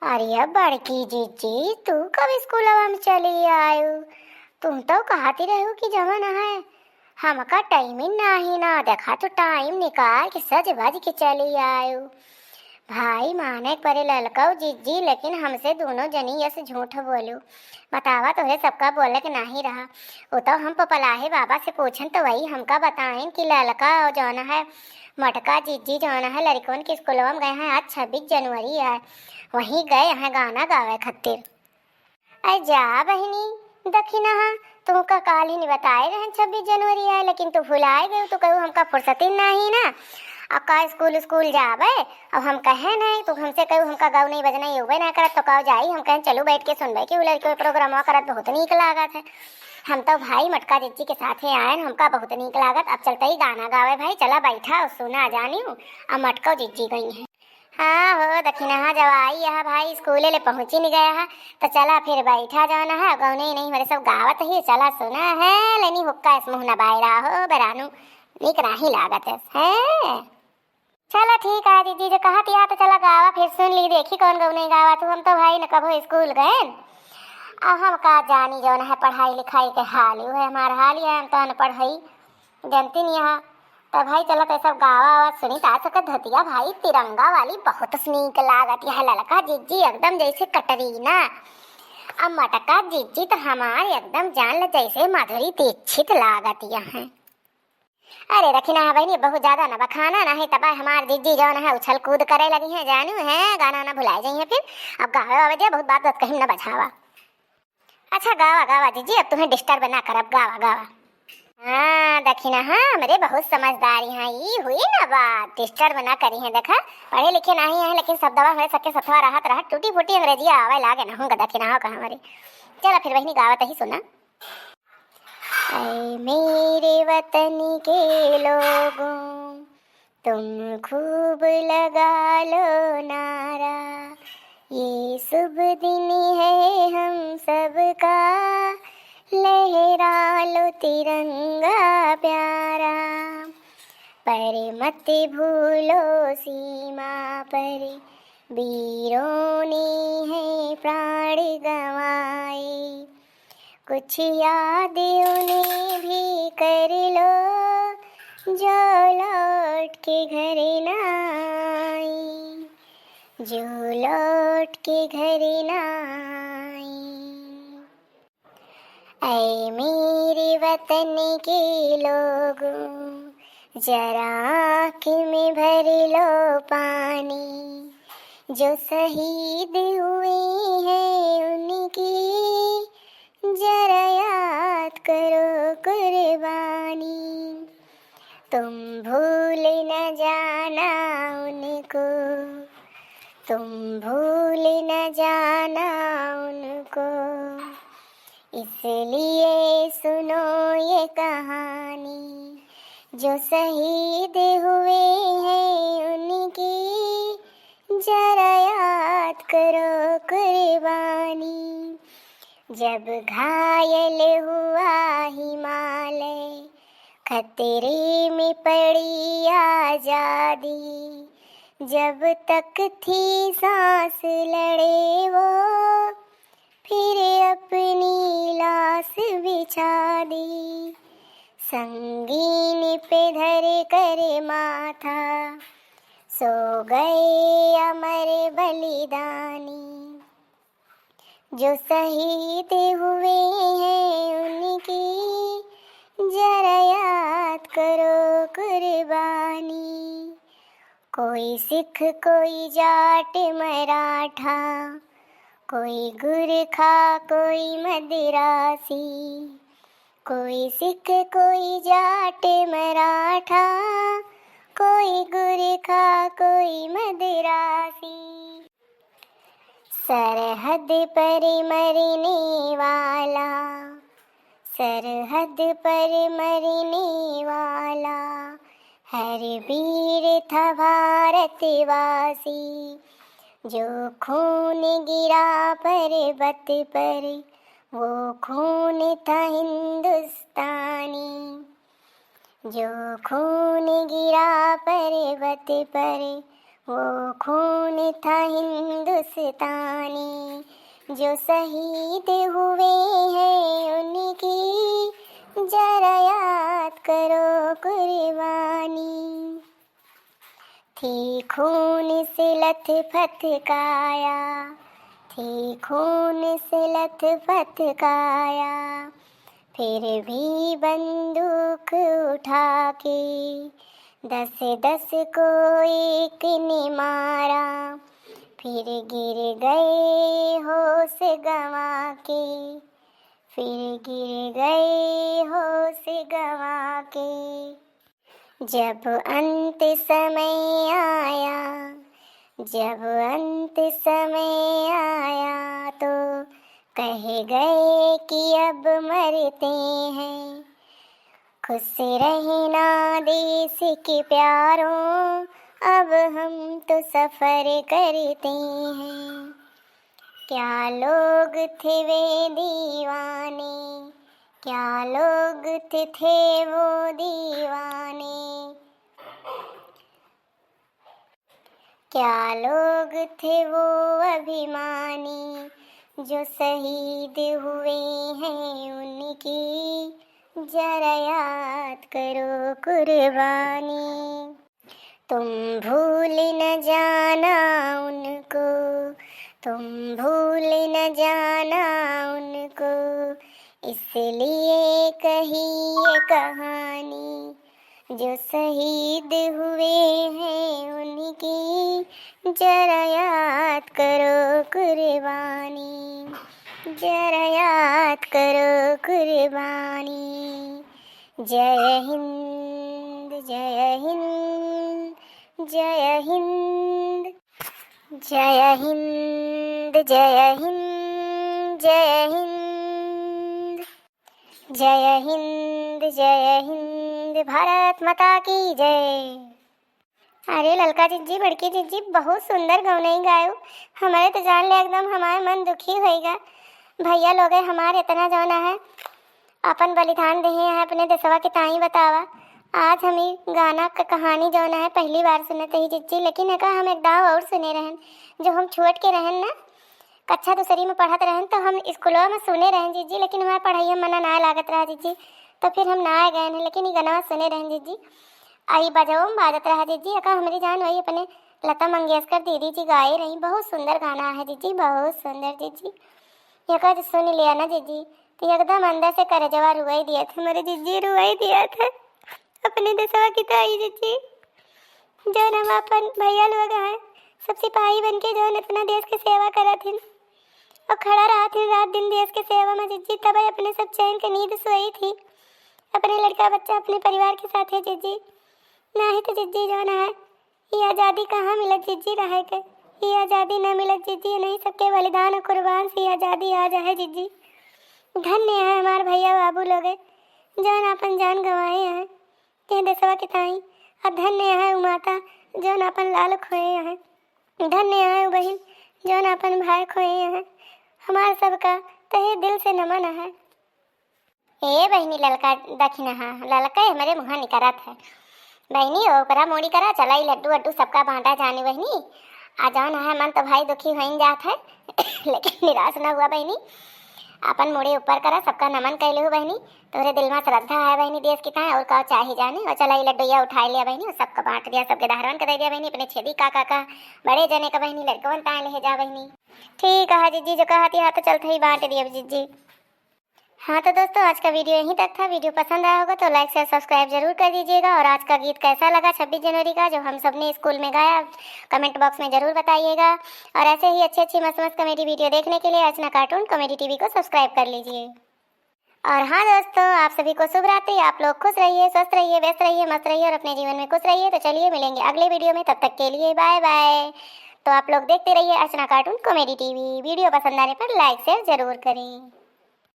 अरे बड़की जीजी, तू कब स्कूलवा में चली आयु? तुम तो कहती रहू कि जवन है हमका टाइम ही नाही ना देखा तो टाइम निकाल के सज भज के चली आयु। भाई माने परे ललकाऊ जीजी, लेकिन हमसे दोनों जनी ऐसे झूठ बोलू। बतावा तो है सबका बोले कि नहीं रहा। वो तो हम पपलाहे बाबा से पूछन तो वही हमका बताएं कि ललका और जौन है मटका जीजी जौन है लड़कों के स्कूलवा में गए हैं। आज 26 जनवरी है, वहीं गए हैं गाना गावे खातिर। अरे जा बहनी दखिना, तुमका काल ही नहीं बताए रहे 26 जनवरी है, लेकिन तू भुलाए गए तो कहू हमका फुर्सत ही नहीं ना। अब का स्कूल स्कूल जावे, अब हम कहे नहीं तो हमसे कहू हमका गाँव नहीं बजना योगे ना करत तो कहो जाई। हम कहें चलो बैठ के सुनबे कि लड़के प्रोग्राम करत बहुत नीक लागत है। हम तो भाई मटका जीजी के साथ ही आए, हमका बहुत नीक लागत। अब चलते ही गाना गावे भाई, चला बैठा और सुना जानी हूँ। अब मटका जीजी गई है। हाँ हो दखिना, हाँ जब आई है भाई स्कूले ले पहुँच ही नहीं गया है तो चला फिर बैठा जाना है। गौने नहीं मेरे सब गावत ही चला सुना है, लेनी हुक्का इस मुँह न बायरा हो बरानू नीक नहीं लागत है। चला ठीक है दीदी, जो कहा तिया तो चला गावा फिर सुन ली, देखी कौन गौ नहीं गावा। तू हम तो भाई न कभो स्कूल गए, अब हम का जानी जौन है पढ़ाई लिखाई के हाल ही है हमारा हाल ही है। हम तो अनपढ़ हई जानती नहीं है। तो भाई चला तो सब गावा आवाज सुनी ता सकत धतिया भाई तिरंगा वाली बहुत नीक लागत है। ललका जीजी एकदम जैसे कटरीना, अब मटका जीजी तो हमारे एकदम जान ल जैसे माधुरी दीक्षित लागत है। अरे रखी ना भाई, बहुत ज्यादा ना बखाना ना है तब हमारे जीजी जौन है उछल कूद करे लगी है जानू है। गाना ना भुलाए जाइए फिर, अब गावे वावे दिया बहुत बात कहीं ना बचावा। अच्छा गावा गावा जीजी, अब तुम्हें डिस्टर्ब ना कर, अब गावा गावा। हाँ दखिना, हाँ मेरे बहुत समझदारी हैं ये हुई ना बात, डिस्टर्ब ना करी है। देखा पढ़े लिखे नहीं है लेकिन सब दवा हमारे सबके सथवा राहत टूटी फूटी अंग्रेजी आवे लागे ना होगा दखिना हो कहा हमारे। चला फिर वही गावत ही सुना। ऐ मेरे वतन के लोगों तुम खूब लगा लो नारा, ये शुभ दिन है हम सबका, लहरा लो तिरंगा प्यारा। पर मत भूलो सीमा पर वीरों ने है प्राण गंवाए, कुछ याद उन्हें भी कर लो जो लौट के घर न आई, जो लौट के घर न आई। ऐ मेरे वतन के लोगों जरा आँख में भर लो पानी, जो शहीद हुए हैं उनकी जरा याद करो कुर्बानी। तुम भूल न जाना उनको, तुम भूल न जाना उनको, इसलिए सुनो ये कहानी, जो शहीद हुए हैं उनकी जरा याद करो कुर्बानी। जब घायल हुआ हिमालय खतरे में पड़ी आजादी, जब तक थी सांस लड़े वो फिर अपनी लाश बिछा दी, संगीन पे धर कर माथा सो गए अमर बलिदानी। जो शहीद हुए हैं उनकी जरा याद करो कुर्बानी। कोई सिख कोई जाट मराठा, कोई गुरखा कोई मदिरासी, कोई सिख कोई जाट मराठा, कोई गुरखा कोई मदिरासी। सरहद पर मरने वाला, सरहद पर मरने वाला हर वीर था भारतवासी, जो खून गिरा पर्वत पर वो खून था हिंदुस्तानी, जो खून गिरा पर्वत पर वो खून था हिंदुस्तानी, जो शहीद हुए हैं उनकी जरा याद करो कुर्बानी। थी खून से लथपथ काया, थी खून से लथपथ काया, फिर भी बंदूक उठा के 10-10 को एक ने मारा, फिर गिर गए होश गंवा के, फिर गिर गए होश गंवा के। जब अंत समय आया, जब अंत समय आया तो कह गए कि अब मरते हैं। खुश रहना देश के प्यारों, अब हम तो सफ़र करते हैं। क्या लोग थे वे दीवाने, क्या लोग थे वो दीवाने, क्या लोग थे वो अभिमानी, जो शहीद हुए हैं उनकी जरा याद करो कुर्बानी। तुम भूल न जाना उनको, तुम भूल न जाना उनको, इसलिए कही ये कहानी, जो शहीद हुए हैं उनकी जरा याद करो कुर्बानी, जरा याद करो कुर्बानी। जय हिंद, जय हिंद, जय हिंद, जय हिंद, जय हिंद, जय हिंद, जय हिंद, जय हिंद, भारत माता की जय। अरे ललका जिज्जी, बड़की जिज्जी, बहुत सुंदर गौनई गायो। हमारे तो जान ले एकदम हमारे मन दुखी होएगा। भैया लोग हमारे इतना जाना है अपन बलिदान दे हैं अपने देशवा के ताई बतावा। आज हमें गाना का कहानी जाना है पहली बार सुनते ही जिज्जी, लेकिन एक हम एक दाव और सुने रहन जो हम छुट के रहन ना कक्षा दूसरी में पढ़त रहन तो हम स्कूलों में सुने रहन जिज्जी, लेकिन हमारे पढ़ाई मना ना लागत रहा जिज्जी, तो फिर हम ना गए हैं, लेकिन ये गाना सुने रहन जिज्जी। आई बजाओ बाजत रहा जिज्जी। अका हमारी जान वही अपने लता मंगेशकर दीदी जी गाए रही, बहुत सुंदर गाना है जिज्जी, बहुत सुंदर जिज्जी। यका जो सुन लिया ना जिज्जी तो एकदम अंदर से करजवा रुआई दिया था, मेरे जिज्जी रुआई दिया था अपने देशवा की ताई जिज्जी। जो हम अपन भैया लोग हैं सब सिपाही बन के जो अपना देश की सेवा करा थे और खड़ा रहा थे रात दिन देश के सेवा में जिज्जी, तब अपने सब चैन की नींद सोई थी अपने लड़का बच्चा अपने परिवार के साथ है जिज्जी। ना ही तो जिज्जी जाना है ये आज़ादी कहाँ मिलत जिज्जी, रहे के ये आज़ादी न मिलत जिज्जी, नहीं सबके बलिदान और कुर्बान से आज़ादी आ जाए जिज्जी। धन्य है हमारे भैया बाबू लोग जौन अपन जान गंवाए हैं के देशवा के ताई, और धन्य है माता जौन अपन लाल खोए हैं, धन्य है बहन जौन अपन भाई खोए हैं। हमारे सबका तहे दिल से नमन है। ए बहनी ललका दखिना, हाँ ललका हमारे मुँह निकरत है बहनी, ओकरा मोड़ी करा चलाई लड्डू वड्डू सबका बांटा जाने बहनी। आ जान है मन तो भाई दुखी हो जात है लेकिन निराश ना हुआ बहनी, अपन मोड़े ऊपर करा सबका नमन कैले हो बहनी। तोरे दिल में श्रद्धा है बहनी देश की ताई, और का चाहे जाने, और चलाई लड्डुया उठा लिया बहनी और सबका बांट दिया, सबके धारण कर दिया बहनी, अपने छेदी काका का बड़े जने का बहनी लड़कवन ताए ले जा बहनी। ठीक है जिज्जी, जो कहा थी हाँ तो चलते ही बांट दिया जिज्जी। हाँ तो दोस्तों आज का वीडियो यहीं तक था। वीडियो पसंद आया होगा तो लाइक शेयर सब्सक्राइब जरूर कर दीजिएगा, और आज का गीत कैसा लगा 26 जनवरी का जो हम सब ने स्कूल में गाया कमेंट बॉक्स में जरूर बताइएगा। और ऐसे ही अच्छी अच्छी मस्त मस्त कॉमेडी वीडियो देखने के लिए अर्चना कार्टून कॉमेडी टीवी को सब्सक्राइब कर लीजिए। और हाँ दोस्तों आप सभी को शुभ रात्रि, आप लोग खुश रहिए, स्वस्थ रहिए, व्यस्त रहिए, मस्त रहिए और अपने जीवन में खुश रहिए। तो चलिए मिलेंगे अगले वीडियो में, तब तक के लिए बाय बाय। तो आप लोग देखते रहिए अर्चना कार्टून कॉमेडी टीवी। वीडियो पसंद आने पर लाइक शेयर जरूर करें।